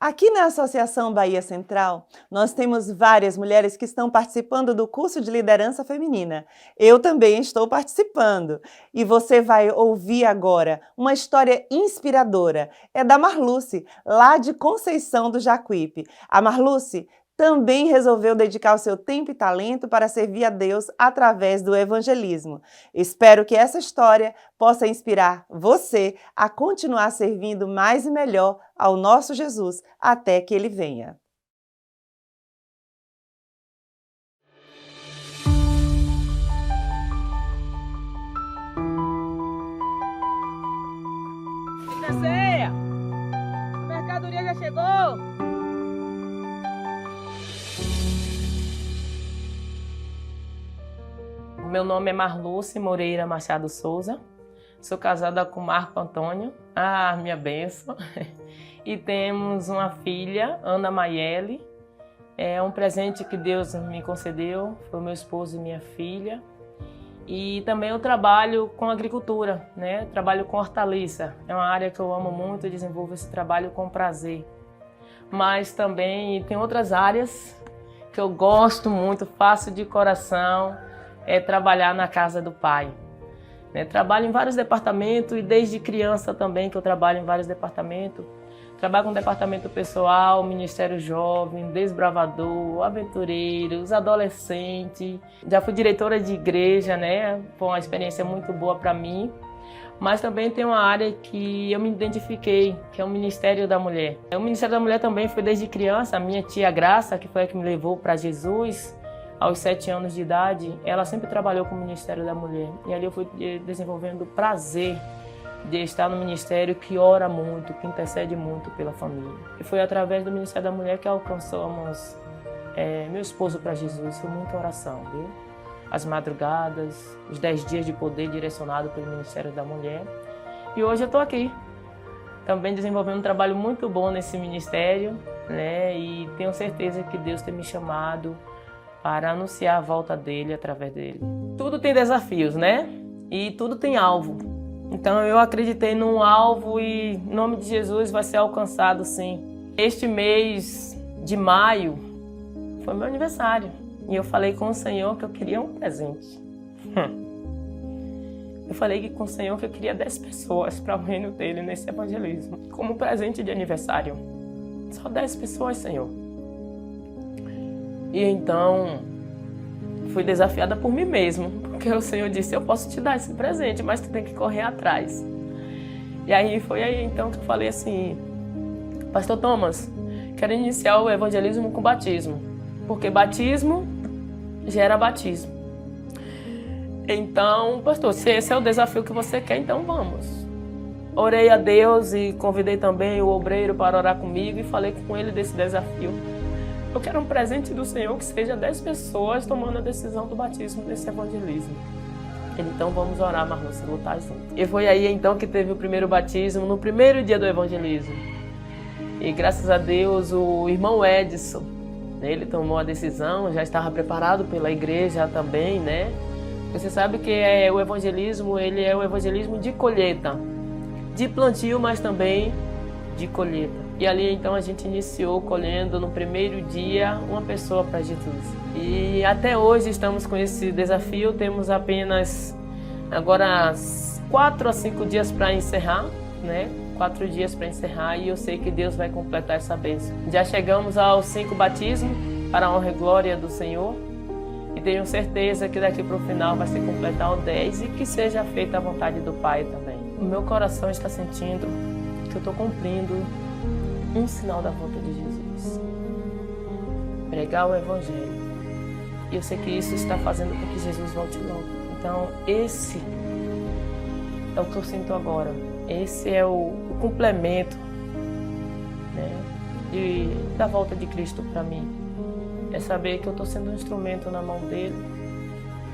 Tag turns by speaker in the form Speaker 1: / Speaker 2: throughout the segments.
Speaker 1: Aqui na Associação Bahia Central, nós temos várias mulheres que estão participando do curso de liderança feminina. Eu também estou participando. E você vai ouvir agora uma história inspiradora. É da Marluce, lá de Conceição do Jacuípe. A Marluce também resolveu dedicar o seu tempo e talento para servir a Deus através do evangelismo. Espero que essa história possa inspirar você a continuar servindo mais e melhor ao nosso Jesus até que Ele venha.
Speaker 2: Quinta ceia! A mercadoria já chegou! Meu nome é Marluce Moreira Machado Souza, sou casada com Marco Antônio, minha bênção, e temos uma filha, Ana Maiele. É um presente que Deus me concedeu, foi meu esposo e minha filha. E também eu trabalho com agricultura, né? Trabalho com hortaliça, é uma área que eu amo muito e desenvolvo esse trabalho com prazer. Mas também tem outras áreas que eu gosto muito, faço de coração, é trabalhar na casa do Pai. Trabalho em vários departamentos e desde criança também que eu trabalho em vários departamentos. Trabalho com departamento pessoal, Ministério Jovem, Desbravador, Aventureiros, Adolescente. Já fui diretora de igreja, né? Foi uma experiência muito boa para mim. Mas também tem uma área que eu me identifiquei, que é o Ministério da Mulher. O Ministério da Mulher também foi desde criança. A minha tia Graça, que foi a que me levou para Jesus, aos 7 anos de idade, ela sempre trabalhou com o Ministério da Mulher. E ali eu fui desenvolvendo o prazer de estar no ministério que ora muito, que intercede muito pela família. E foi através do Ministério da Mulher que alcançamos meu esposo para Jesus. Foi muita oração, viu? As madrugadas, os 10 dias de poder direcionado pelo Ministério da Mulher. E hoje eu estou aqui, também desenvolvendo um trabalho muito bom nesse ministério, né? E tenho certeza que Deus tem me chamado para anunciar a volta dele através dele. Tudo tem desafios, né? E tudo tem alvo. Então eu acreditei num alvo e em nome de Jesus vai ser alcançado sim. Este mês de maio foi meu aniversário e eu falei com o Senhor que eu queria um presente. Eu falei com o Senhor que eu queria 10 pessoas para o reino dele nesse evangelismo, como presente de aniversário. Só 10 pessoas, Senhor. E então, fui desafiada por mim mesmo, porque o Senhor disse, eu posso te dar esse presente, mas tu tem que correr atrás. E aí foi aí então que eu falei assim, Pastor Thomas, quero iniciar o evangelismo com batismo, porque batismo gera batismo. Então, pastor, se esse é o desafio que você quer, então vamos. Orei a Deus e convidei também o obreiro para orar comigo e falei com ele desse desafio. Eu quero um presente do Senhor que seja 10 pessoas tomando a decisão do batismo desse evangelismo. Então vamos orar, Marluce, lutar junto. E foi aí então que teve o primeiro batismo, no primeiro dia do evangelismo. E graças a Deus o irmão Edson, ele tomou a decisão, já estava preparado pela igreja também, né? Você sabe que o evangelismo, ele é o evangelismo de colheita, de plantio, mas também de colheita. E ali então a gente iniciou colhendo no primeiro dia uma pessoa para Jesus. E até hoje estamos com esse desafio, temos apenas agora 4 a 5 dias para encerrar, né? 4 dias para encerrar e eu sei que Deus vai completar essa bênção. Já chegamos aos 5 batismos para a honra e glória do Senhor e tenho certeza que daqui para o final vai se completar o 10 e que seja feita a vontade do Pai também. O meu coração está sentindo que eu estou cumprindo um sinal da volta de Jesus. Pregar o Evangelho. E eu sei que isso está fazendo com que Jesus volte logo. Então, esse é o que eu sinto agora. Esse é o complemento, né, da volta de Cristo para mim. É saber que eu estou sendo um instrumento na mão dele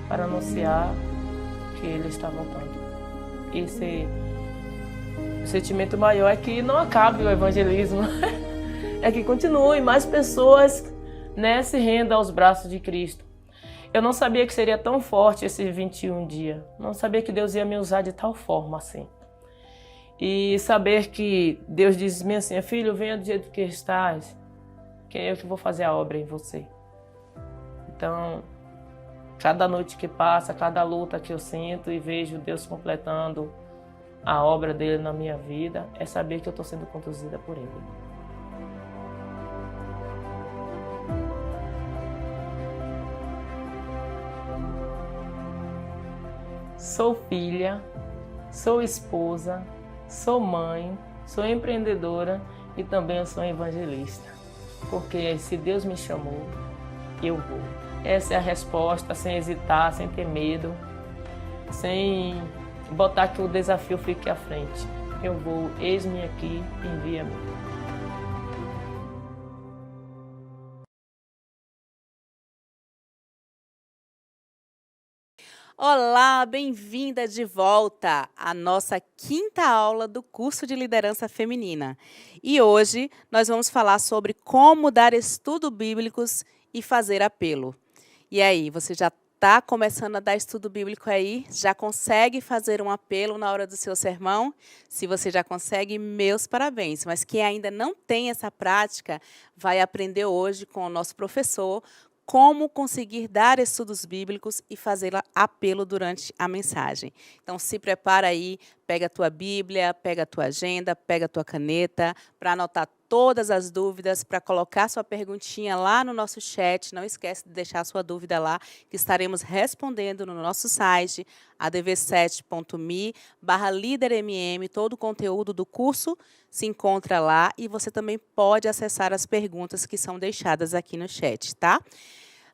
Speaker 2: para anunciar que ele está voltando. Esse o sentimento maior é que não acabe o evangelismo, é que continue mais pessoas, né, se rendam aos braços de Cristo. Eu não sabia que seria tão forte esses 21 dias, não sabia que Deus ia me usar de tal forma assim. E saber que Deus diz-me assim: filho, venha do jeito que estás, que é eu que vou fazer a obra em você. Então, cada noite que passa, cada luta que eu sinto e vejo Deus completando a obra dele na minha vida, é saber que eu estou sendo conduzida por ele. Sou filha, sou esposa, sou mãe, sou empreendedora e também eu sou evangelista. Porque se Deus me chamou, eu vou. Essa é a resposta, sem hesitar, sem ter medo, sem botar que o desafio fique à frente. Eu vou, eis-me aqui, envia-me.
Speaker 3: Olá, bem-vinda de volta à nossa quinta aula do curso de liderança feminina. E hoje nós vamos falar sobre como dar estudos bíblicos e fazer apelo. E aí, você já está começando a dar estudo bíblico aí? Já consegue fazer um apelo na hora do seu sermão? Se você já consegue, meus parabéns. Mas quem ainda não tem essa prática, vai aprender hoje com o nosso professor como conseguir dar estudos bíblicos e fazer apelo durante a mensagem. Então, se prepara aí, pega a tua Bíblia, pega a tua agenda, pega a tua caneta, para anotar todas as dúvidas, para colocar sua perguntinha lá no nosso chat. Não esquece de deixar a sua dúvida lá, que estaremos respondendo no nosso site, adv7.me/lídermm. Todo o conteúdo do curso se encontra lá e você também pode acessar as perguntas que são deixadas aqui no chat, tá?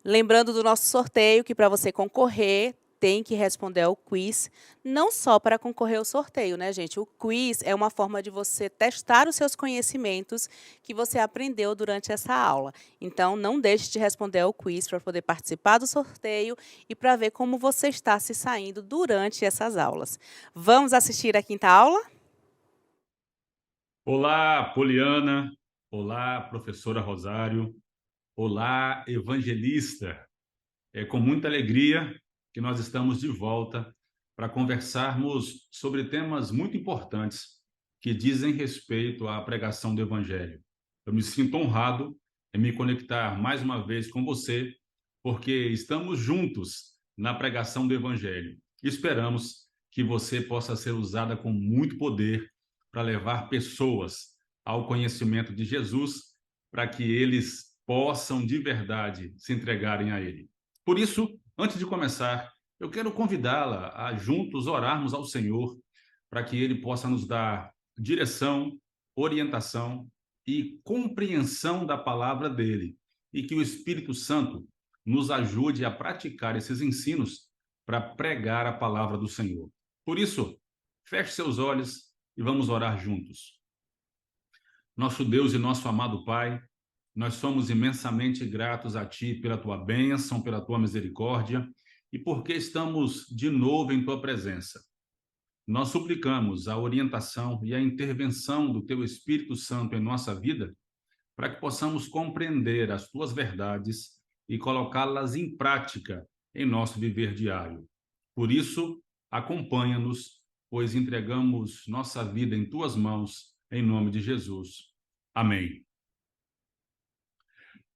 Speaker 3: Lembrando do nosso sorteio, que para você concorrer, tem que responder ao quiz, não só para concorrer ao sorteio, né, gente? O quiz é uma forma de você testar os seus conhecimentos que você aprendeu durante essa aula. Então, não deixe de responder ao quiz para poder participar do sorteio e para ver como você está se saindo durante essas aulas. Vamos assistir a quinta aula?
Speaker 4: Olá, Poliana. Olá, professora Rosário. Olá, evangelista. É com muita alegria que nós estamos de volta para conversarmos sobre temas muito importantes que dizem respeito à pregação do Evangelho. Eu me sinto honrado em me conectar mais uma vez com você, porque estamos juntos na pregação do Evangelho. Esperamos que você possa ser usada com muito poder para levar pessoas ao conhecimento de Jesus, para que eles possam de verdade se entregarem a Ele. Por isso, antes de começar, eu quero convidá-la a juntos orarmos ao Senhor para que Ele possa nos dar direção, orientação e compreensão da palavra dele e que o Espírito Santo nos ajude a praticar esses ensinos para pregar a palavra do Senhor. Por isso, feche seus olhos e vamos orar juntos. Nosso Deus e nosso amado Pai, nós somos imensamente gratos a Ti pela Tua bênção, pela Tua misericórdia e porque estamos de novo em Tua presença. Nós suplicamos a orientação e a intervenção do Teu Espírito Santo em nossa vida para que possamos compreender as Tuas verdades e colocá-las em prática em nosso viver diário. Por isso, acompanha-nos, pois entregamos nossa vida em Tuas mãos, em nome de Jesus. Amém.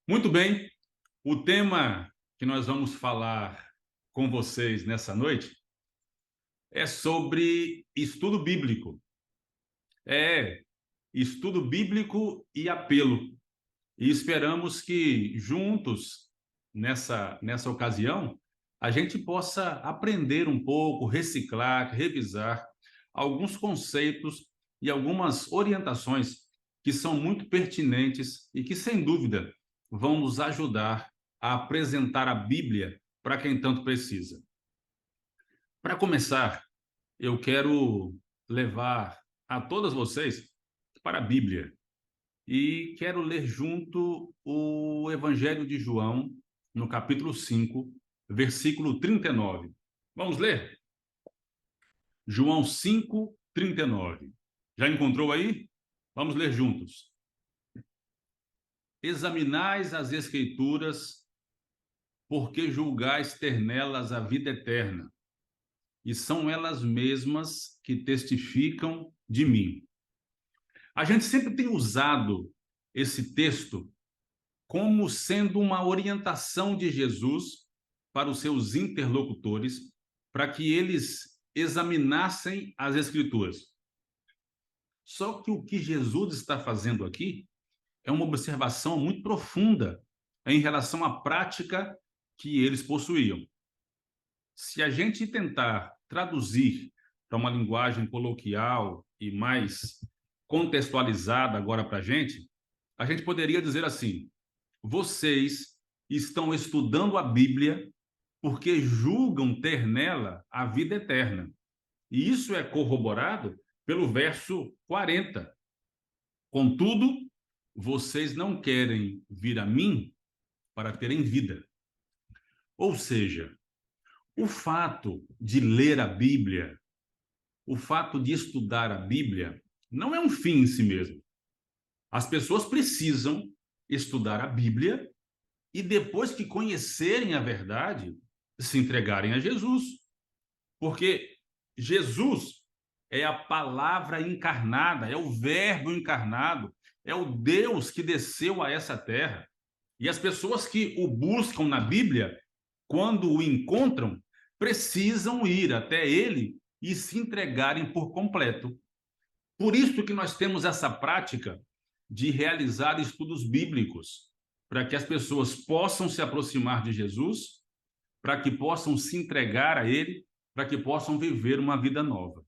Speaker 4: Muito bem, o tema que nós vamos falar com vocês nessa noite é sobre estudo bíblico. Estudo bíblico e apelo. E esperamos que juntos, nessa ocasião, a gente possa aprender um pouco, reciclar, revisar alguns conceitos e algumas orientações que são muito pertinentes e que, sem dúvida, vão nos ajudar a apresentar a Bíblia para quem tanto precisa. Para começar, eu quero levar a todas vocês para a Bíblia e quero ler junto o Evangelho de João, no capítulo 5, versículo 39. Vamos ler? João 5, 39. Já encontrou aí? Vamos ler juntos. Examinais as Escrituras, porque julgais ter nelas a vida eterna, e são elas mesmas que testificam de mim. A gente sempre tem usado esse texto como sendo uma orientação de Jesus para os seus interlocutores, para que eles examinassem as Escrituras. Só que o que Jesus está fazendo aqui é uma observação muito profunda em relação à prática que eles possuíam. Se a gente tentar traduzir para uma linguagem coloquial e mais contextualizada agora para a gente poderia dizer assim: vocês estão estudando a Bíblia porque julgam ter nela a vida eterna. E isso é corroborado pelo verso 40. Contudo, vocês não querem vir a mim para terem vida. Ou seja, o fato de ler a Bíblia, o fato de estudar a Bíblia, não é um fim em si mesmo. As pessoas precisam estudar a Bíblia e, depois que conhecerem a verdade, se entregarem a Jesus. Porque Jesus é a palavra encarnada, é o Verbo encarnado, é o Deus que desceu a essa terra. E as pessoas que o buscam na Bíblia, quando o encontram, precisam ir até ele e se entregarem por completo. Por isso que nós temos essa prática de realizar estudos bíblicos, para que as pessoas possam se aproximar de Jesus, para que possam se entregar a ele, para que possam viver uma vida nova.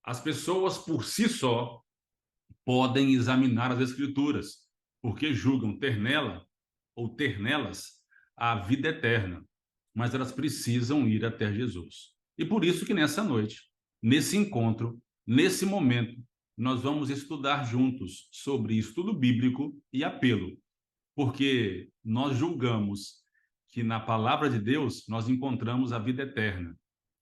Speaker 4: As pessoas, por si só, podem examinar as Escrituras, porque julgam ter nela, ou ter nelas, a vida eterna, mas elas precisam ir até Jesus. E por isso que nessa noite, nesse encontro, nesse momento, nós vamos estudar juntos sobre estudo bíblico e apelo, porque nós julgamos que na palavra de Deus nós encontramos a vida eterna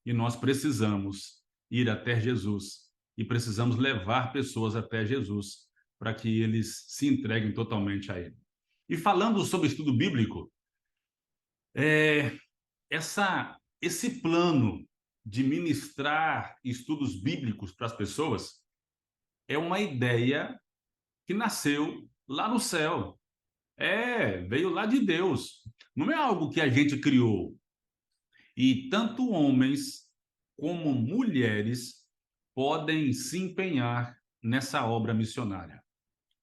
Speaker 4: e nós precisamos ir até Jesus e precisamos levar pessoas até Jesus para que eles se entreguem totalmente a ele. E falando sobre estudo bíblico, esse plano de ministrar estudos bíblicos para as pessoas é uma ideia que nasceu lá no céu. Veio lá de Deus. Não é algo que a gente criou. E tanto homens como mulheres podem se empenhar nessa obra missionária.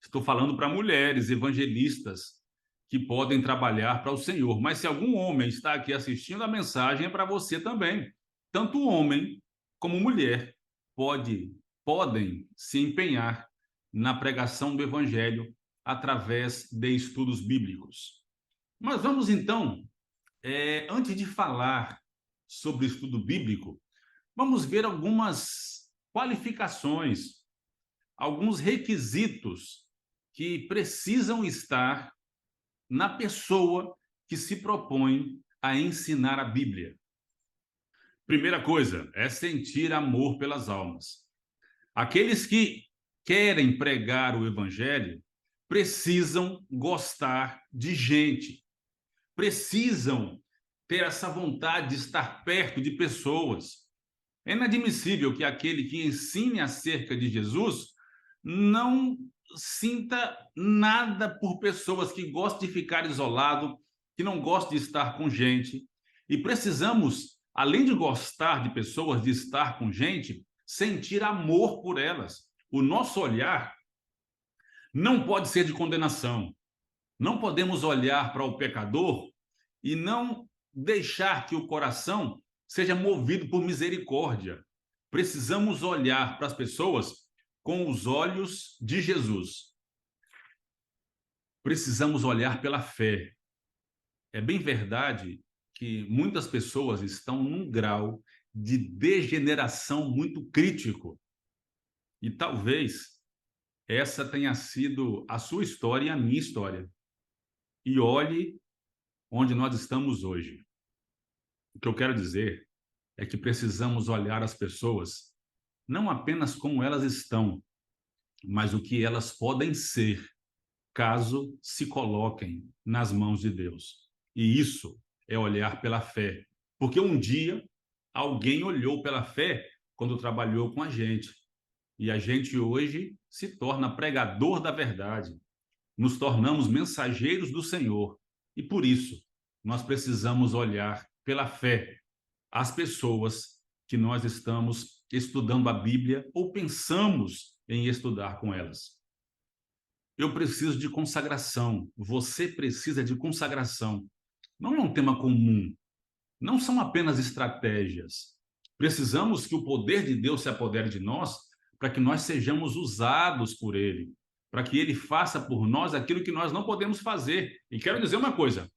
Speaker 4: Estou falando para mulheres evangelistas que podem trabalhar para o Senhor. Mas se algum homem está aqui assistindo a mensagem, é para você também. Tanto homem como mulher podem se empenhar na pregação do Evangelho através de estudos bíblicos. Mas vamos então, antes de falar sobre estudo bíblico, vamos ver algumas qualificações, alguns requisitos que precisam estar na pessoa que se propõe a ensinar a Bíblia. Primeira coisa é sentir amor pelas almas. Aqueles que querem pregar o Evangelho precisam gostar de gente, precisam ter essa vontade de estar perto de pessoas. É inadmissível que aquele que ensine acerca de Jesus não sinta nada por pessoas que gostam de ficar isolado, que não gostam de estar com gente. E precisamos, além de gostar de pessoas, de estar com gente, sentir amor por elas. O nosso olhar não pode ser de condenação. Não podemos olhar para o pecador e não deixar que o coração seja movido por misericórdia. Precisamos olhar para as pessoas com os olhos de Jesus. Precisamos olhar pela fé. É bem verdade que muitas pessoas estão num grau de degeneração muito crítico. E talvez essa tenha sido a sua história e a minha história. E olhe onde nós estamos hoje. O que eu quero dizer é que precisamos olhar as pessoas não apenas como elas estão, mas o que elas podem ser, caso se coloquem nas mãos de Deus. E isso é olhar pela fé. Porque um dia alguém olhou pela fé quando trabalhou com a gente. E a gente hoje se torna pregador da verdade. Nos tornamos mensageiros do Senhor. E por isso, nós precisamos olhar pela fé as pessoas que nós estamos estudando a Bíblia ou pensamos em estudar com elas. Eu preciso de consagração. Você precisa de consagração. Não é um tema comum. Não são apenas estratégias. Precisamos que o poder de Deus se apodere de nós para que nós sejamos usados por Ele, para que Ele faça por nós aquilo que nós não podemos fazer. E quero dizer uma coisa,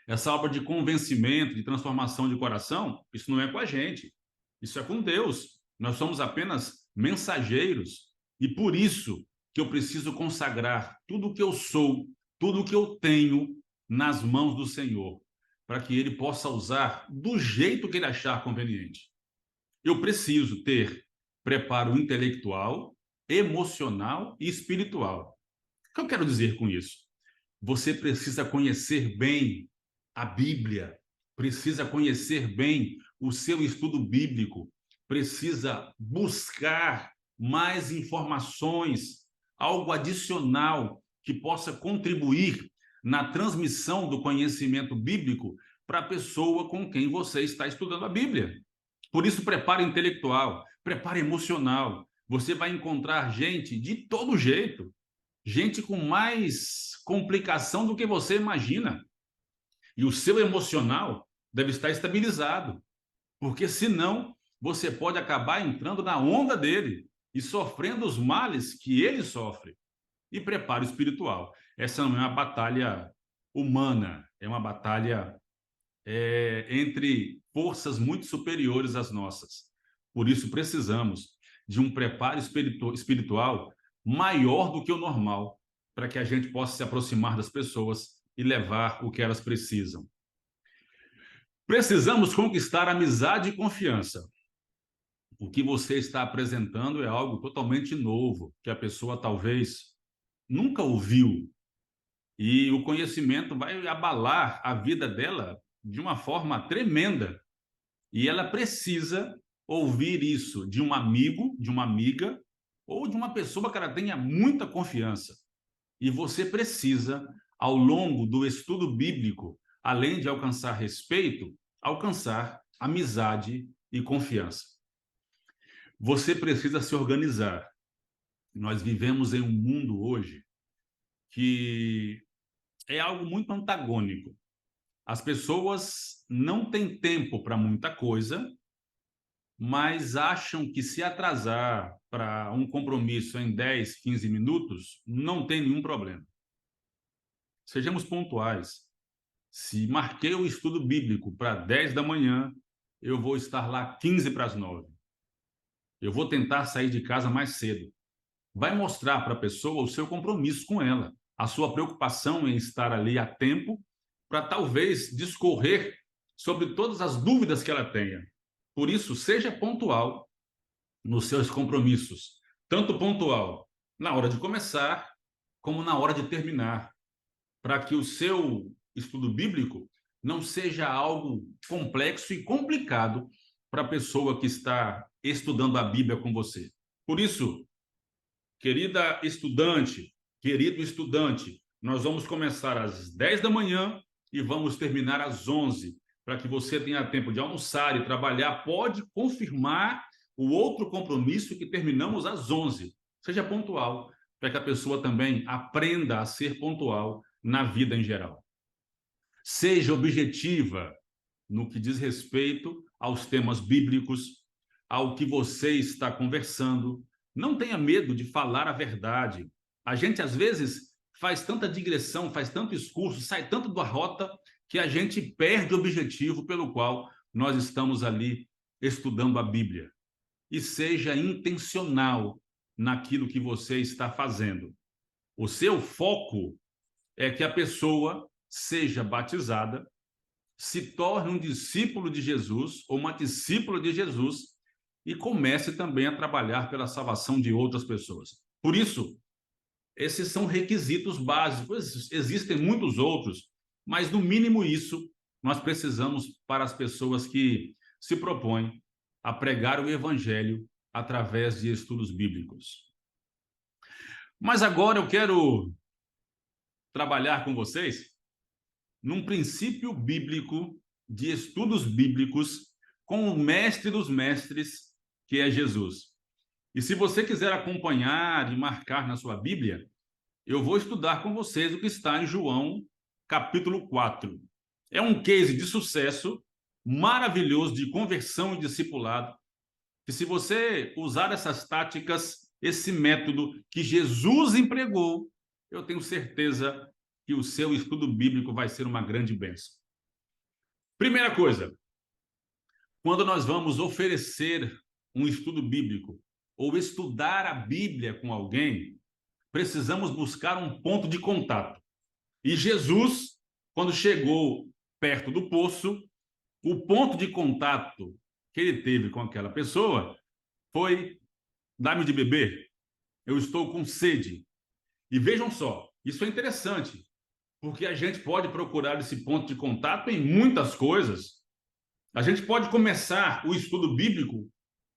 Speaker 4: essa obra de convencimento, de transformação de coração, isso não é com a gente, isso é com Deus. Nós somos apenas mensageiros e por isso que eu preciso consagrar tudo o que eu sou, tudo o que eu tenho nas mãos do Senhor, para que Ele possa usar do jeito que Ele achar conveniente. Eu preciso ter preparo intelectual, emocional e espiritual. O que eu quero dizer com isso? Você precisa conhecer bem a Bíblia, precisa conhecer bem o seu estudo bíblico, precisa buscar mais informações, algo adicional que possa contribuir na transmissão do conhecimento bíblico para a pessoa com quem você está estudando a Bíblia. Por isso, preparo intelectual, preparo emocional. Você vai encontrar gente de todo jeito, gente com mais complicação do que você imagina. E o seu emocional deve estar estabilizado, porque senão você pode acabar entrando na onda dele e sofrendo os males que ele sofre. E preparo espiritual. Essa não é uma batalha humana, é uma batalha entre forças muito superiores às nossas. Por isso precisamos de um preparo espiritual maior do que o normal, para que a gente possa se aproximar das pessoas e levar o que elas precisam. Precisamos conquistar amizade e confiança. O que você está apresentando é algo totalmente novo, que a pessoa talvez nunca ouviu. E o conhecimento vai abalar a vida dela de uma forma tremenda. E ela precisa ouvir isso de um amigo, de uma amiga, ou de uma pessoa que ela tenha muita confiança. E você precisa, ao longo do estudo bíblico, além de alcançar respeito, alcançar amizade e confiança. Você precisa se organizar. Nós vivemos em um mundo hoje que é algo muito antagônico. As pessoas não têm tempo para muita coisa, mas acham que se atrasar para um compromisso em 10, 15 minutos, não tem nenhum problema. Sejamos pontuais. Se marquei o estudo bíblico para 10 da manhã, eu vou estar lá 15 para as 9. Eu vou tentar sair de casa mais cedo. Vai mostrar para a pessoa o seu compromisso com ela, a sua preocupação em estar ali a tempo para talvez discorrer sobre todas as dúvidas que ela tenha. Por isso, seja pontual nos seus compromissos, tanto pontual na hora de começar, como na hora de terminar, para que o seu estudo bíblico não seja algo complexo e complicado para a pessoa que está estudando a Bíblia com você. Por isso, querida estudante, querido estudante, nós vamos começar às 10 da manhã e vamos terminar às 11, para que você tenha tempo de almoçar e trabalhar. Pode confirmar o outro compromisso que terminamos às 11. Seja pontual, para que a pessoa também aprenda a ser pontual na vida em geral. Seja objetiva no que diz respeito aos temas bíblicos, ao que você está conversando. Não tenha medo de falar a verdade. A gente, às vezes, faz tanta digressão, faz tanto discurso, sai tanto da rota, que a gente perde o objetivo pelo qual nós estamos ali estudando a Bíblia. E seja intencional naquilo que você está fazendo. O seu foco é que a pessoa seja batizada, se torne um discípulo de Jesus ou uma discípula de Jesus e comece também a trabalhar pela salvação de outras pessoas. Por isso, esses são requisitos básicos. Existem muitos outros, mas no mínimo isso nós precisamos para as pessoas que se propõem a pregar o evangelho através de estudos bíblicos. Mas agora eu quero trabalhar com vocês num princípio bíblico de estudos bíblicos com o mestre dos mestres, que é Jesus. E se você quiser acompanhar e marcar na sua Bíblia, eu vou estudar com vocês o que está em João, capítulo 4. É um case de sucesso maravilhoso de conversão e discipulado, que se você usar essas táticas, esse método que Jesus empregou, eu tenho certeza que o seu estudo bíblico vai ser uma grande bênção. Primeira coisa, quando nós vamos oferecer um estudo bíblico ou estudar a Bíblia com alguém, precisamos buscar um ponto de contato. E Jesus, quando chegou perto do poço, o ponto de contato que ele teve com aquela pessoa foi: dá-me de beber, eu estou com sede. E vejam só, isso é interessante, porque a gente pode procurar esse ponto de contato em muitas coisas. A gente pode começar o estudo bíblico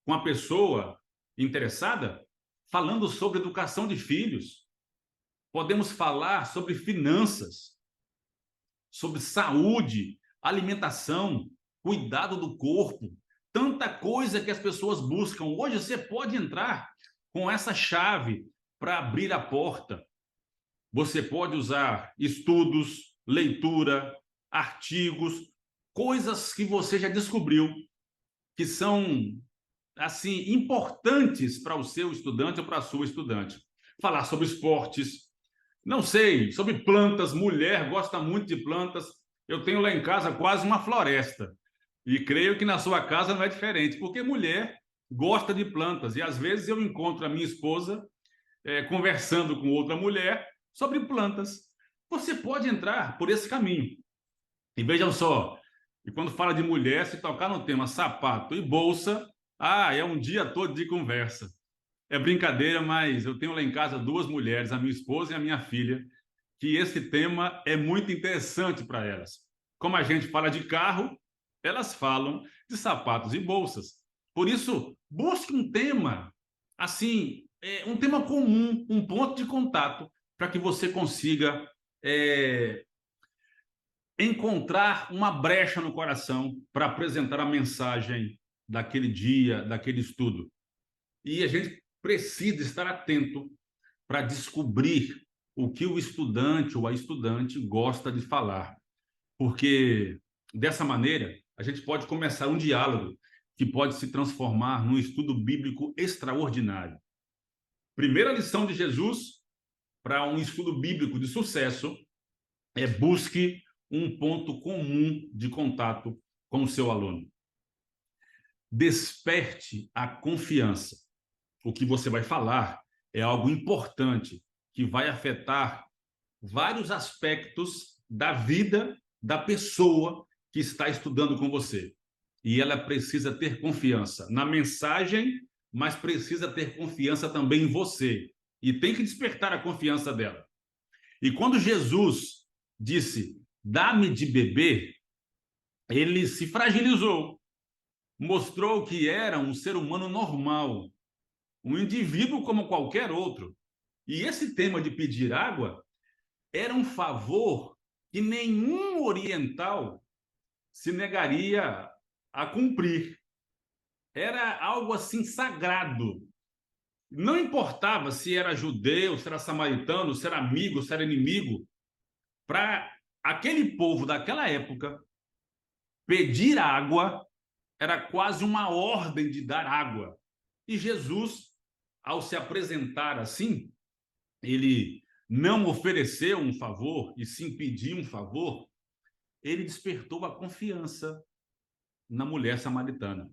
Speaker 4: com a pessoa interessada falando sobre educação de filhos. Podemos falar sobre finanças, sobre saúde, alimentação, cuidado do corpo, tanta coisa que as pessoas buscam. Hoje você pode entrar com essa chave para abrir a porta. Você pode usar estudos, leitura, artigos, coisas que você já descobriu que são assim importantes para o seu estudante ou para a sua estudante. Falar sobre esportes, não sei, sobre plantas. Mulher gosta muito de plantas. Eu tenho lá em casa quase uma floresta. E creio que na sua casa não é diferente, porque mulher gosta de plantas. E às vezes eu encontro a minha esposa conversando com outra mulher sobre plantas. Você pode entrar por esse caminho. E vejam só, e quando fala de mulher, se tocar no tema sapato e bolsa, é um dia todo de conversa. É brincadeira, mas eu tenho lá em casa duas mulheres, a minha esposa e a minha filha, que esse tema é muito interessante para elas. Como a gente fala de carro, elas falam de sapatos e bolsas. Por isso, busque um tema, assim, um tema comum, um ponto de contato, para que você consiga encontrar uma brecha no coração para apresentar a mensagem daquele dia, daquele estudo. E a gente precisa estar atento para descobrir o que o estudante ou a estudante gosta de falar, porque dessa maneira a gente pode começar um diálogo que pode se transformar num estudo bíblico extraordinário. Primeira lição de Jesus para um estudo bíblico de sucesso é: busque um ponto comum de contato com o seu aluno. Desperte a confiança. O que você vai falar é algo importante que vai afetar vários aspectos da vida da pessoa que está estudando com você. E ela precisa ter confiança na mensagem, mas precisa ter confiança também em você. E tem que despertar a confiança dela. E quando Jesus disse: dá-me de beber, ele se fragilizou, mostrou que era um ser humano normal, um indivíduo como qualquer outro. E esse tema de pedir água era um favor que nenhum oriental se negaria a cumprir. Era algo assim sagrado. Não importava se era judeu, se era samaritano, se era amigo, se era inimigo. Para aquele povo daquela época, pedir água era quase uma ordem de dar água. E Jesus, ao se apresentar assim, ele não ofereceu um favor, e sim pediu um favor. Ele despertou a confiança na mulher samaritana.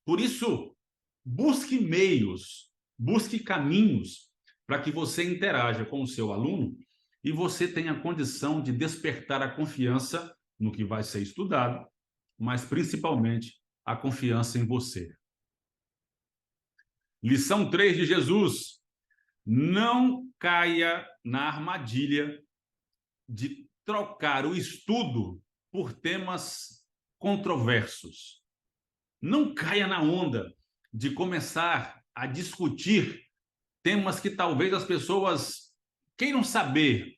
Speaker 4: Por isso, busque meios, busque caminhos para que você interaja com o seu aluno e você tenha condição de despertar a confiança no que vai ser estudado, mas principalmente a confiança em você. Lição 3 de Jesus: não caia na armadilha de trocar o estudo por temas controversos. Não caia na onda de começar a discutir temas que talvez as pessoas queiram saber.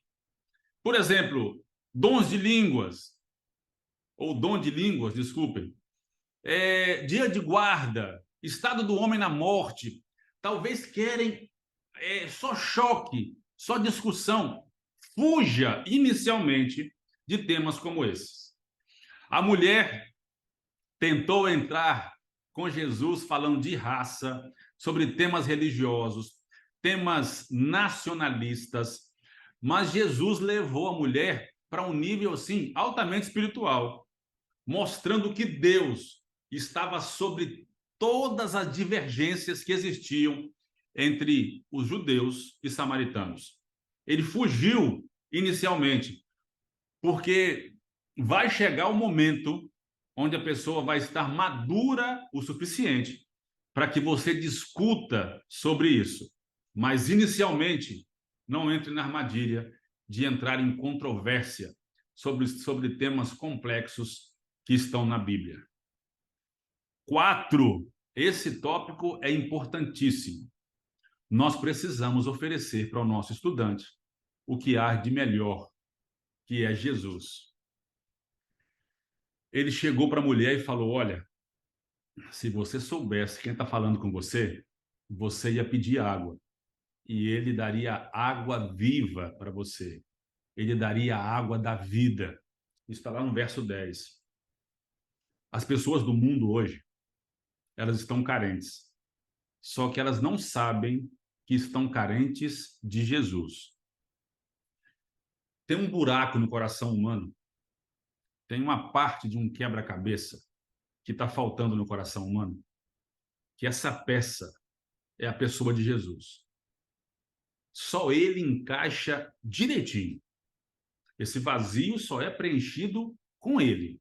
Speaker 4: Por exemplo, dons de línguas, ou dom de línguas, desculpem, dia de guarda, estado do homem na morte. Talvez querem só choque, só discussão. Fuja inicialmente de temas como esses. A mulher tentou entrar com Jesus falando de raça, sobre temas religiosos, temas nacionalistas, mas Jesus levou a mulher para um nível assim altamente espiritual, mostrando que Deus estava sobre todas as divergências que existiam entre os judeus e samaritanos. Ele fugiu inicialmente, porque vai chegar o momento onde a pessoa vai estar madura o suficiente para que você discuta sobre isso. Mas, inicialmente, não entre na armadilha de entrar em controvérsia sobre temas complexos que estão na Bíblia. 4. Esse tópico é importantíssimo. Nós precisamos oferecer para o nosso estudante o que há de melhor, que é Jesus. Ele chegou para a mulher e falou: olha, se você soubesse quem está falando com você, você ia pedir água. E ele daria água viva para você. Ele daria a água da vida. Isso está lá no verso 10. As pessoas do mundo hoje, elas estão carentes. Só que elas não sabem que estão carentes de Jesus. Tem um buraco no coração humano. Tem uma parte de um quebra-cabeça que está faltando no coração humano. Que essa peça é a pessoa de Jesus. Só ele encaixa direitinho. Esse vazio só é preenchido com ele.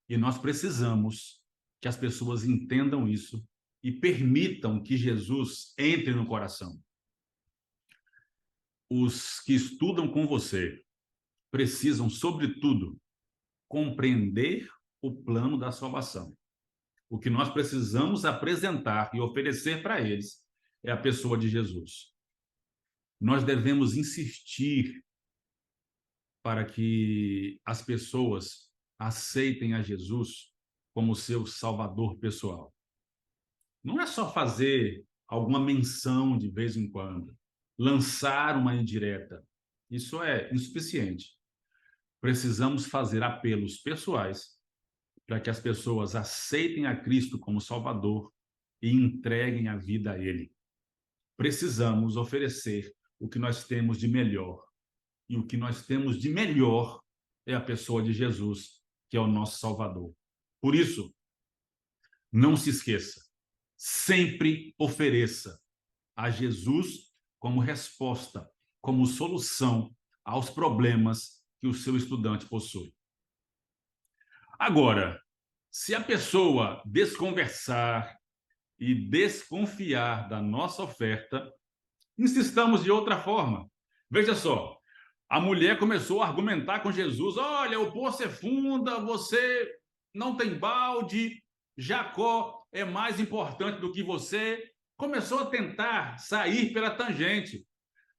Speaker 4: E nós precisamos que as pessoas entendam isso e permitam que Jesus entre no coração. Os que estudam com você precisam, sobretudo, compreender o plano da salvação. O que nós precisamos apresentar e oferecer para eles é a pessoa de Jesus. Nós devemos insistir para que as pessoas aceitem a Jesus como seu salvador pessoal. Não é só fazer alguma menção de vez em quando, lançar uma indireta. Isso é insuficiente. Precisamos fazer apelos pessoais para que as pessoas aceitem a Cristo como Salvador e entreguem a vida a Ele. Precisamos oferecer o que nós temos de melhor. E o que nós temos de melhor é a pessoa de Jesus, que é o nosso Salvador. Por isso, não se esqueça, sempre ofereça a Jesus como resposta, como solução aos problemas que o seu estudante possui. Agora, se a pessoa desconversar e desconfiar da nossa oferta, insistamos de outra forma. Veja só, a mulher começou a argumentar com Jesus: olha, o poço é funda, você não tem balde, Jacó é mais importante do que você. Começou a tentar sair pela tangente.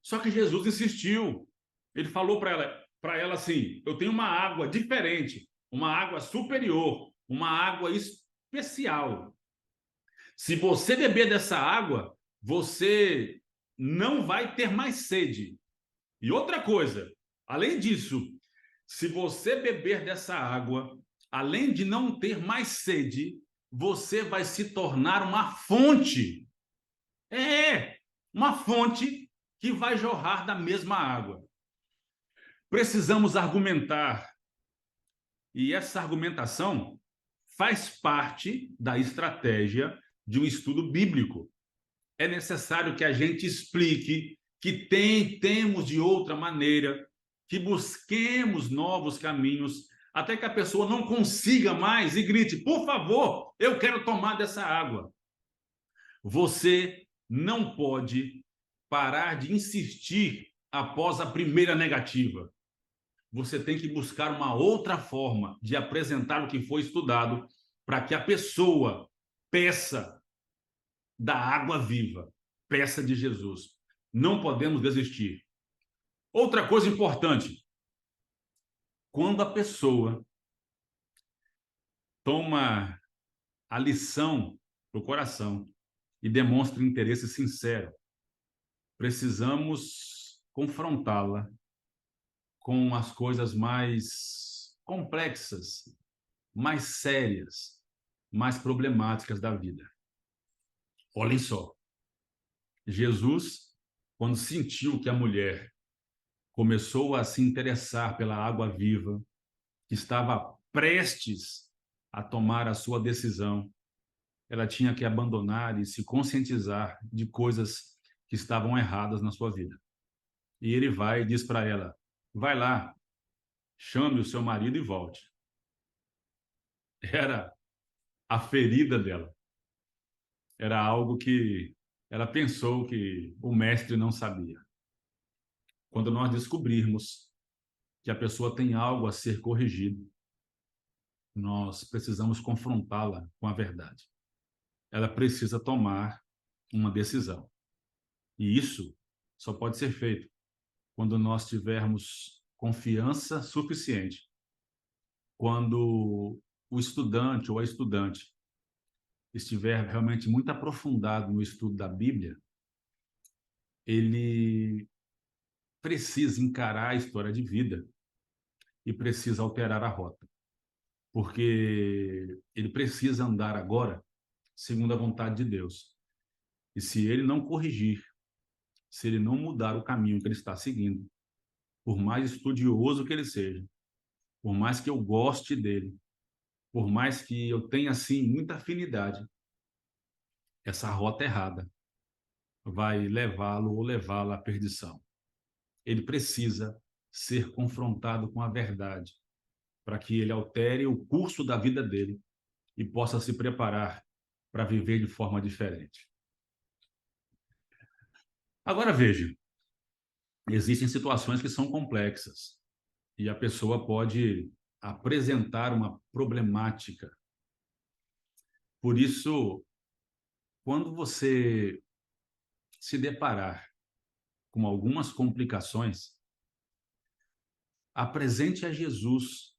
Speaker 4: Só que Jesus insistiu. Ele falou para ela assim: eu tenho uma água diferente, uma água superior, uma água especial. Se você beber dessa água, você não vai ter mais sede. E outra coisa, além disso, se você beber dessa água, além de não ter mais sede, você vai se tornar uma fonte. Uma fonte que vai jorrar da mesma água. Precisamos argumentar. E essa argumentação faz parte da estratégia de um estudo bíblico. É necessário que a gente explique que temos de outra maneira, que busquemos novos caminhos, até que a pessoa não consiga mais e grite: por favor, eu quero tomar dessa água. Você não pode parar de insistir após a primeira negativa. Você tem que buscar uma outra forma de apresentar o que foi estudado para que a pessoa peça da água viva. Peça de Jesus. Não podemos desistir. Outra coisa importante, quando a pessoa toma a lição para o coração e demonstra interesse sincero, precisamos confrontá-la com as coisas mais complexas, mais sérias, mais problemáticas da vida. Olhem só, Jesus, quando sentiu que a mulher começou a se interessar pela água viva, que estava prestes a tomar a sua decisão, ela tinha que abandonar e se conscientizar de coisas que estavam erradas na sua vida. E ele vai e diz para ela: vai lá, chame o seu marido e volte. Era a ferida dela. Era algo que ela pensou que o mestre não sabia. Quando nós descobrirmos que a pessoa tem algo a ser corrigido, nós precisamos confrontá-la com a verdade. Ela precisa tomar uma decisão. E isso só pode ser feito quando nós tivermos confiança suficiente, quando o estudante ou a estudante estiver realmente muito aprofundado no estudo da Bíblia, ele precisa encarar a história de vida e precisa alterar a rota, porque ele precisa andar agora segundo a vontade de Deus. E se ele não corrigir, se ele não mudar o caminho que ele está seguindo, por mais estudioso que ele seja, por mais que eu goste dele, por mais que eu tenha, assim, muita afinidade, essa rota errada vai levá-lo ou levá-la à perdição. Ele precisa ser confrontado com a verdade, para que ele altere o curso da vida dele e possa se preparar para viver de forma diferente. Agora veja, existem situações que são complexas e a pessoa pode apresentar uma problemática. Por isso, quando você se deparar com algumas complicações, apresente a Jesus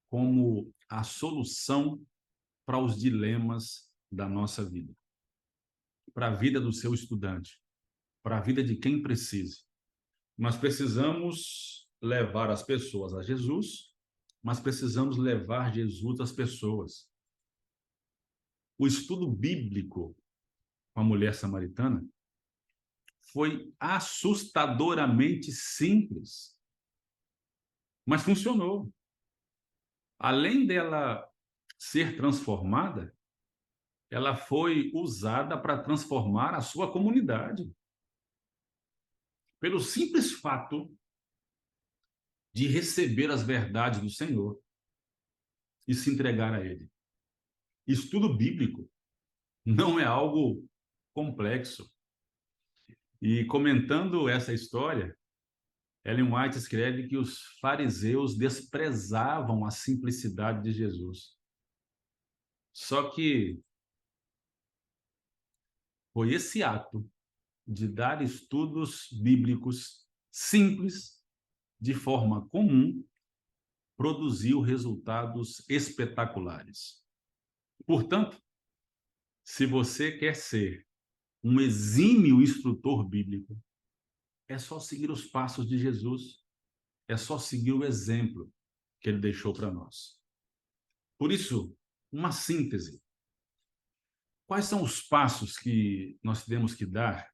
Speaker 4: como a solução para os dilemas da nossa vida, para a vida do seu estudante, para a vida de quem precise. Nós precisamos levar as pessoas a Jesus, mas precisamos levar Jesus às pessoas. O estudo bíblico com a mulher samaritana foi assustadoramente simples, mas funcionou. Além dela ser transformada, ela foi usada para transformar a sua comunidade. Pelo simples fato de receber as verdades do Senhor e se entregar a Ele. Estudo bíblico não é algo complexo. E comentando essa história, Ellen White escreve que os fariseus desprezavam a simplicidade de Jesus. Só que foi esse ato de dar estudos bíblicos simples, de forma comum, produziu resultados espetaculares. Portanto, se você quer ser um exímio instrutor bíblico, é só seguir os passos de Jesus, é só seguir o exemplo que ele deixou para nós. Por isso, uma síntese. Quais são os passos que nós temos que dar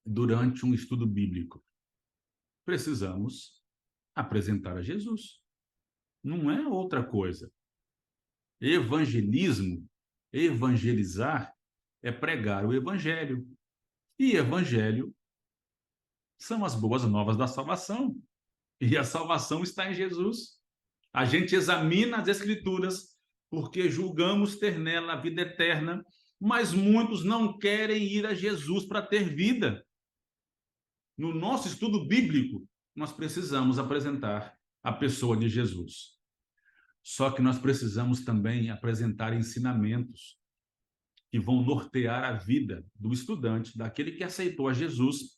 Speaker 4: durante um estudo bíblico? Precisamos apresentar a Jesus. Não é outra coisa. Evangelismo, evangelizar, é pregar o evangelho. E evangelho são as boas novas da salvação. E a salvação está em Jesus. A gente examina as Escrituras porque julgamos ter nela a vida eterna, mas muitos não querem ir a Jesus para ter vida. No nosso estudo bíblico, nós precisamos apresentar a pessoa de Jesus. Só que nós precisamos também apresentar ensinamentos. que vão nortear a vida do estudante, daquele que aceitou a Jesus,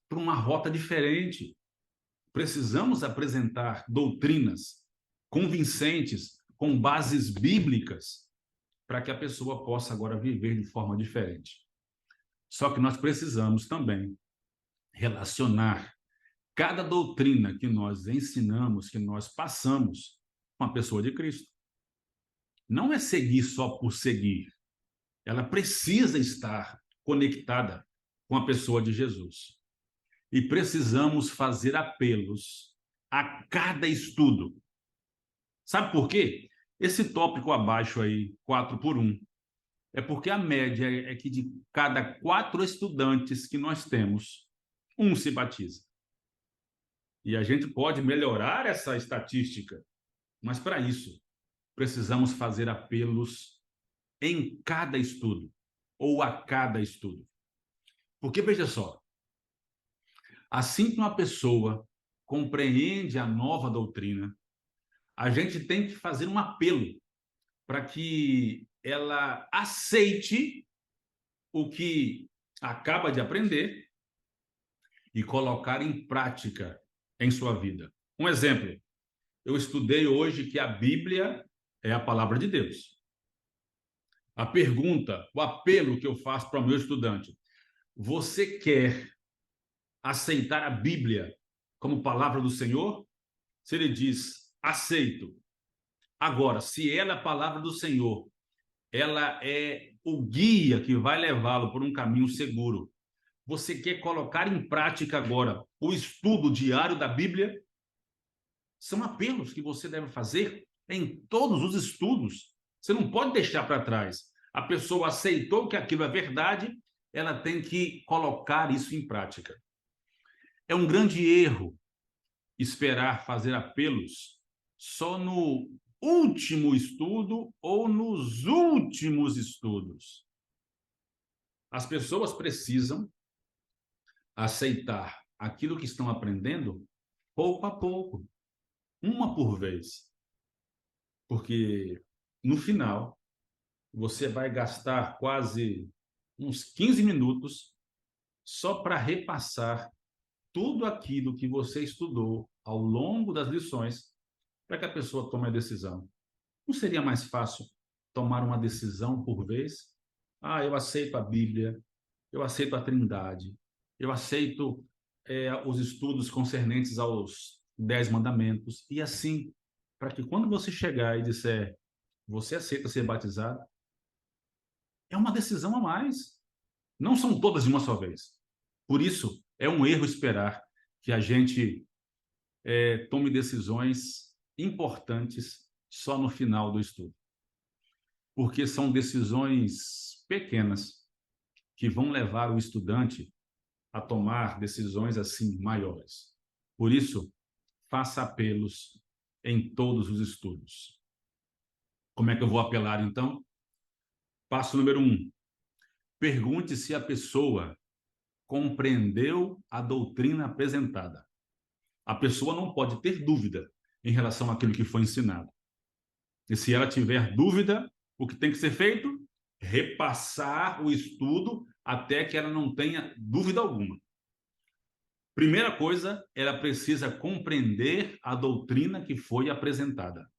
Speaker 4: para uma rota diferente. Precisamos apresentar doutrinas convincentes, com bases bíblicas, para que a pessoa possa agora viver de forma diferente. Só que nós precisamos também relacionar cada doutrina que nós ensinamos, que nós passamos, com a pessoa de Cristo. Não é seguir só por seguir. Ela precisa estar conectada com a pessoa de Jesus. E precisamos fazer apelos a cada estudo. Sabe por quê? Esse tópico abaixo aí, 4 por 1, é porque a média é que de cada 4 estudantes que nós temos, um se batiza. E a gente pode melhorar essa estatística, mas para isso precisamos fazer apelos em cada estudo, ou a cada estudo. Porque, veja só, assim que uma pessoa compreende a nova doutrina, a gente tem que fazer um apelo para que ela aceite o que acaba de aprender e colocar em prática em sua vida. Um exemplo, eu estudei hoje que a Bíblia é a palavra de Deus. A pergunta, o apelo que eu faço para o meu estudante: você quer aceitar a Bíblia como palavra do Senhor? Se ele diz, aceito. Agora, se ela é a palavra do Senhor, ela é o guia que vai levá-lo por um caminho seguro. Você quer colocar em prática agora o estudo diário da Bíblia? São apelos que você deve fazer em todos os estudos. Você não pode deixar para trás. A pessoa aceitou que aquilo é verdade, ela tem que colocar isso em prática. É um grande erro esperar fazer apelos só no último estudo ou nos últimos estudos. As pessoas precisam aceitar aquilo que estão aprendendo pouco a pouco, uma por vez. Porque no final você vai gastar quase uns 15 minutos só para repassar tudo aquilo que você estudou ao longo das lições para que a pessoa tome a decisão. Não seria mais fácil tomar uma decisão por vez? Eu aceito a Bíblia, eu aceito a Trindade, eu aceito os estudos concernentes aos 10 mandamentos, e assim, para que quando você chegar e disser, você aceita ser batizado, é uma decisão a mais. Não são todas de uma só vez. Por isso, é um erro esperar que a gente tome decisões importantes só no final do estudo. Porque são decisões pequenas que vão levar o estudante a tomar decisões assim maiores. Por isso, faça apelos em todos os estudos. Como é que eu vou apelar, então? Passo número 1. Pergunte se a pessoa compreendeu a doutrina apresentada. A pessoa não pode ter dúvida em relação àquilo que foi ensinado. E se ela tiver dúvida, o que tem que ser feito? Repassar o estudo até que ela não tenha dúvida alguma. Primeira coisa, ela precisa compreender a doutrina que foi apresentada.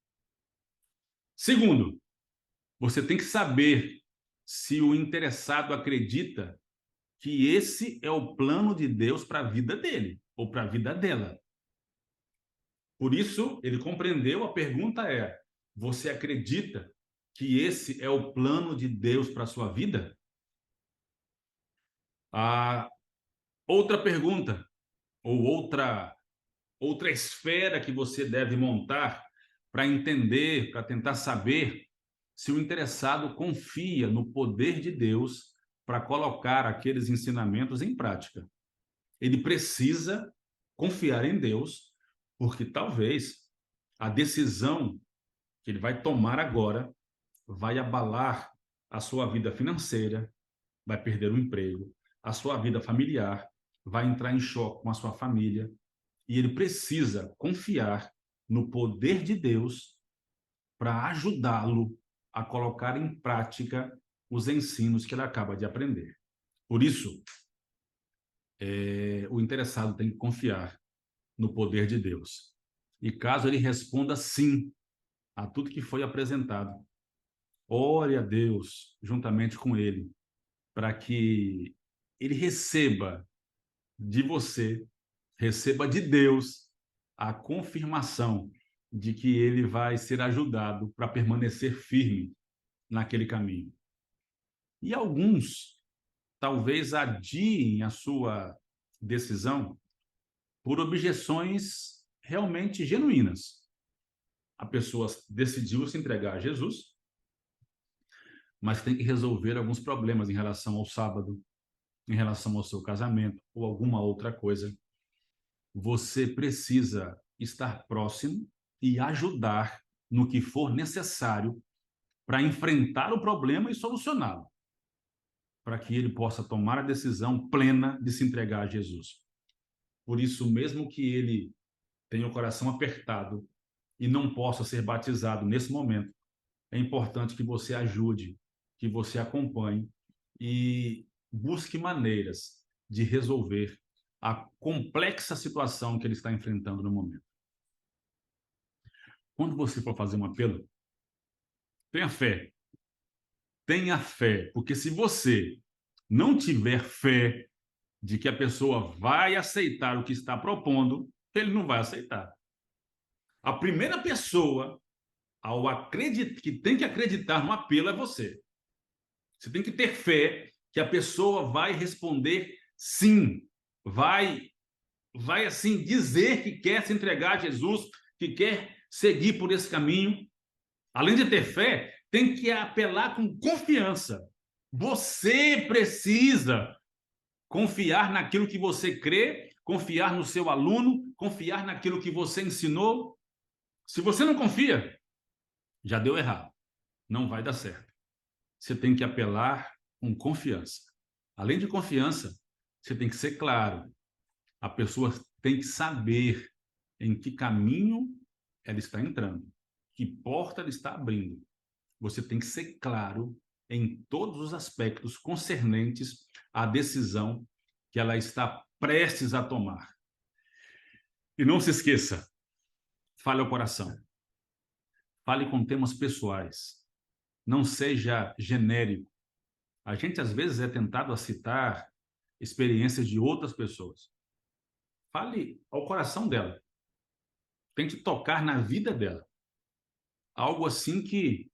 Speaker 4: Segundo, você tem que saber se o interessado acredita que esse é o plano de Deus para a vida dele ou para a vida dela. Por isso, ele compreendeu, a pergunta é: você acredita que esse é o plano de Deus para a sua vida? A outra pergunta, ou outra esfera que você deve montar para entender, para tentar saber se o interessado confia no poder de Deus para colocar aqueles ensinamentos em prática. Ele precisa confiar em Deus, porque talvez a decisão que ele vai tomar agora vai abalar a sua vida financeira, vai perder o emprego, a sua vida familiar, vai entrar em choque com a sua família, e ele precisa confiar no poder de Deus para ajudá-lo a colocar em prática os ensinos que ele acaba de aprender. Por isso, o interessado tem que confiar no poder de Deus. E caso ele responda sim a tudo que foi apresentado, ore a Deus juntamente com ele, para que ele receba de você, receba de Deus a confirmação de que ele vai ser ajudado para permanecer firme naquele caminho. E alguns talvez adiem a sua decisão por objeções realmente genuínas. A pessoa decidiu se entregar a Jesus, mas tem que resolver alguns problemas em relação ao sábado, em relação ao seu casamento ou alguma outra coisa. Você precisa estar próximo e ajudar no que for necessário para enfrentar o problema e solucioná-lo, para que ele possa tomar a decisão plena de se entregar a Jesus. Por isso, mesmo que ele tenha o coração apertado e não possa ser batizado nesse momento, é importante que você ajude, que você acompanhe e busque maneiras de resolver a complexa situação que ele está enfrentando no momento. Quando você for fazer um apelo, tenha fé. Tenha fé, porque se você não tiver fé de que a pessoa vai aceitar o que está propondo, ele não vai aceitar. A primeira pessoa que tem que acreditar no apelo é você. Você tem que ter fé que a pessoa vai responder sim, vai assim dizer que quer se entregar a Jesus, que quer seguir por esse caminho. Além de ter fé, tem que apelar com confiança. Você precisa confiar naquilo que você crê, confiar no seu aluno, confiar naquilo que você ensinou. Se você não confia, já deu errado. Não vai dar certo. Você tem que apelar com confiança. Além de confiança, você tem que ser claro. A pessoa tem que saber em que caminho ela está entrando, que porta ela está abrindo. Você tem que ser claro em todos os aspectos concernentes à decisão que ela está prestes a tomar. E não se esqueça, fale ao coração. Fale com temas pessoais. Não seja genérico. A gente, às vezes, é tentado a citar experiências de outras pessoas. Fale ao coração dela. Tente tocar na vida dela. Algo assim que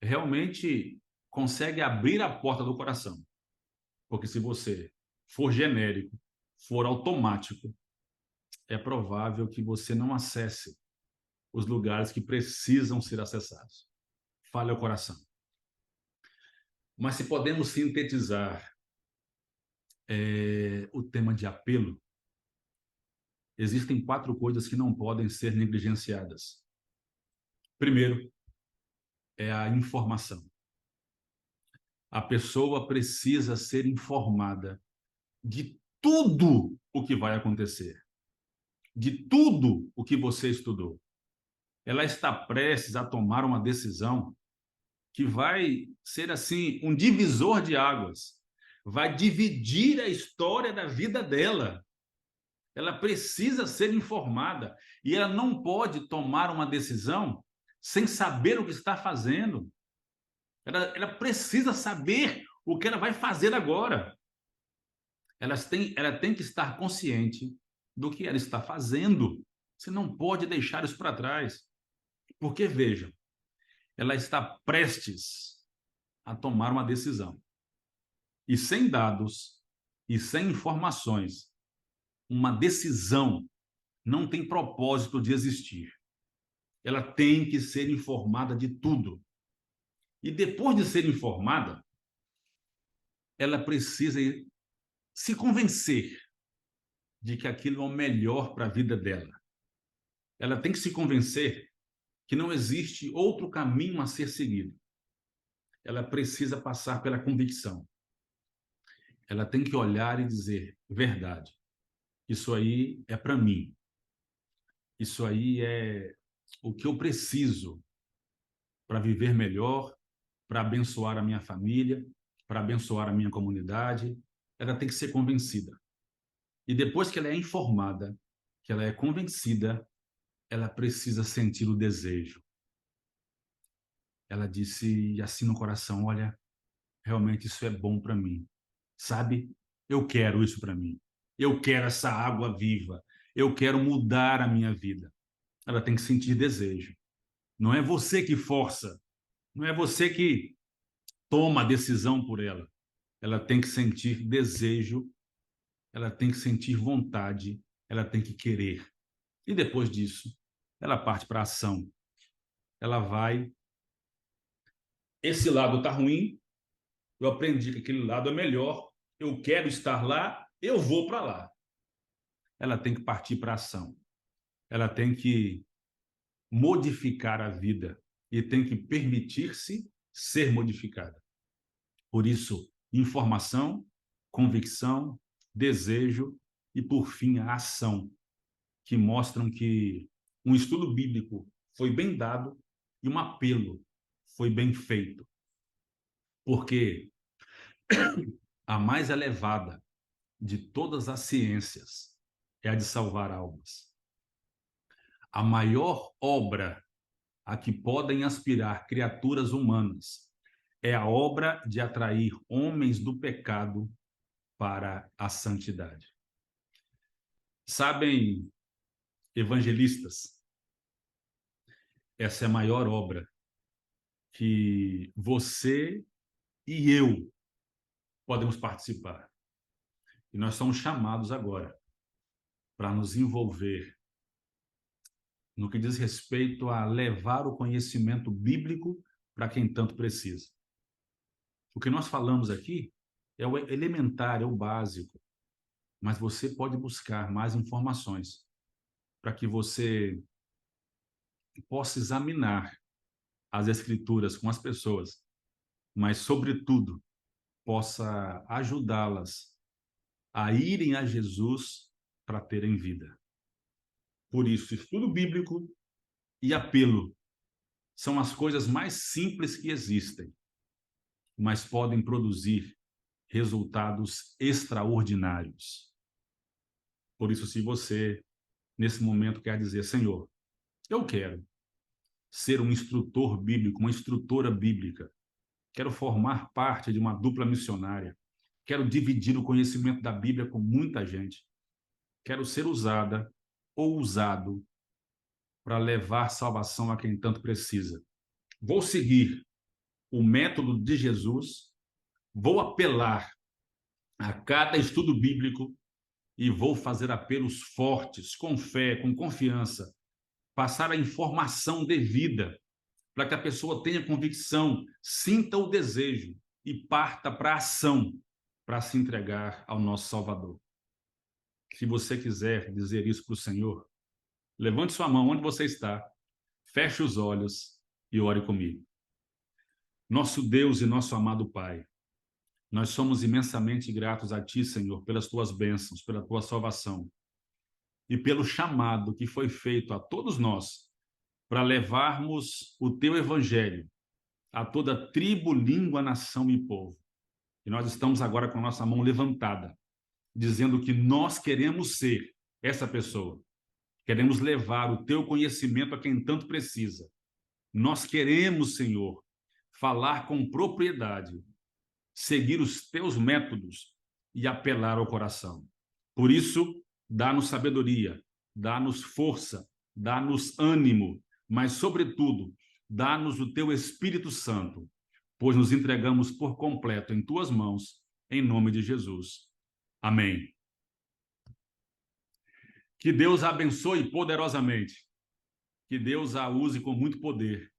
Speaker 4: realmente consegue abrir a porta do coração. Porque se você for genérico, for automático, é provável que você não acesse os lugares que precisam ser acessados. Fale ao coração. Mas se podemos sintetizar o tema de apelo, existem 4 coisas que não podem ser negligenciadas. Primeiro, é a informação. A pessoa precisa ser informada de tudo o que vai acontecer, de tudo o que você estudou. Ela está prestes a tomar uma decisão que vai ser assim um divisor de águas, vai dividir a história da vida dela. Ela precisa ser informada e ela não pode tomar uma decisão sem saber o que está fazendo. Ela precisa saber o que ela vai fazer agora. Ela tem que estar consciente do que ela está fazendo. Você não pode deixar isso para trás. Porque, veja, ela está prestes a tomar uma decisão. E sem dados e sem informações, uma decisão não tem propósito de existir. Ela tem que ser informada de tudo. E depois de ser informada, ela precisa se convencer de que aquilo é o melhor para a vida dela. Ela tem que se convencer que não existe outro caminho a ser seguido. Ela precisa passar pela convicção. Ela tem que olhar e dizer, verdade, isso aí é para mim. Isso aí é o que eu preciso para viver melhor para abençoar a minha família, para abençoar a minha comunidade, ela tem que ser convencida. E depois que ela é informada, que ela é convencida, ela precisa sentir o desejo. Ela disse assim no coração: olha, realmente isso é bom para mim. Sabe? Eu quero isso para mim. Eu quero essa água viva. Eu quero mudar a minha vida. Ela tem que sentir desejo. Não é você que força. Não é você que toma a decisão por ela. Ela tem que sentir desejo. Ela tem que sentir vontade. Ela tem que querer. E depois disso, ela parte para a ação. Ela vai. Esse lado está ruim. Eu aprendi que aquele lado é melhor. Eu quero estar lá. Eu vou para lá. Ela tem que partir para a ação. Ela tem que modificar a vida e tem que permitir-se ser modificada. Por isso, informação, convicção, desejo e, por fim, a ação, que mostram que um estudo bíblico foi bem dado e um apelo foi bem feito. Porque a mais elevada de todas as ciências é a de salvar almas. A maior obra a que podem aspirar criaturas humanas é a obra de atrair homens do pecado para a santidade. Sabem, evangelistas, essa é a maior obra que você e eu podemos participar. E nós somos chamados agora para nos envolver no que diz respeito a levar o conhecimento bíblico para quem tanto precisa. O que nós falamos aqui é o elementar, é o básico, mas você pode buscar mais informações para que você possa examinar as escrituras com as pessoas, mas, sobretudo, possa ajudá-las a irem a Jesus para terem vida. Por isso, estudo bíblico e apelo são as coisas mais simples que existem, mas podem produzir resultados extraordinários. Por isso, se você, nesse momento, quer dizer: Senhor, eu quero ser um instrutor bíblico, uma instrutora bíblica, quero formar parte de uma dupla missionária, quero dividir o conhecimento da Bíblia com muita gente, quero ser usada ou usado para levar salvação a quem tanto precisa. Vou seguir o método de Jesus, vou apelar a cada estudo bíblico e vou fazer apelos fortes, com fé, com confiança, passar a informação devida para que a pessoa tenha convicção, sinta o desejo e parta para a ação para se entregar ao nosso Salvador. Se você quiser dizer isso para o Senhor, levante sua mão onde você está, feche os olhos e ore comigo. Nosso Deus e nosso amado Pai, nós somos imensamente gratos a Ti, Senhor, pelas Tuas bênçãos, pela Tua salvação e pelo chamado que foi feito a todos nós para levarmos o Teu Evangelho a toda tribo, língua, nação e povo. E nós estamos agora com a nossa mão levantada, dizendo que nós queremos ser essa pessoa. Queremos levar o Teu conhecimento a quem tanto precisa. Nós queremos, Senhor, falar com propriedade, seguir os Teus métodos e apelar ao coração. Por isso, dá-nos sabedoria, dá-nos força, dá-nos ânimo, mas, sobretudo, dá-nos o Teu Espírito Santo, pois nos entregamos por completo em Tuas mãos, em nome de Jesus. Amém. Que Deus a abençoe poderosamente, que Deus a use com muito poder,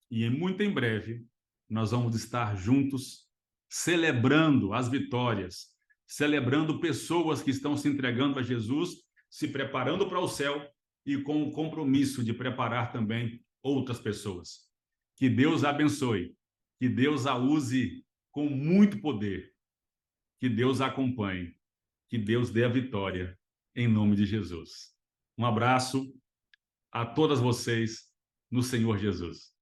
Speaker 4: e muito em breve nós vamos estar juntos celebrando as vitórias, celebrando pessoas que estão se entregando a Jesus, se preparando para o céu e com o compromisso de preparar também outras pessoas. Que Deus a abençoe, que Deus a use com muito poder, que Deus a acompanhe, que Deus dê a vitória em nome de Jesus. Um abraço a todas vocês no Senhor Jesus.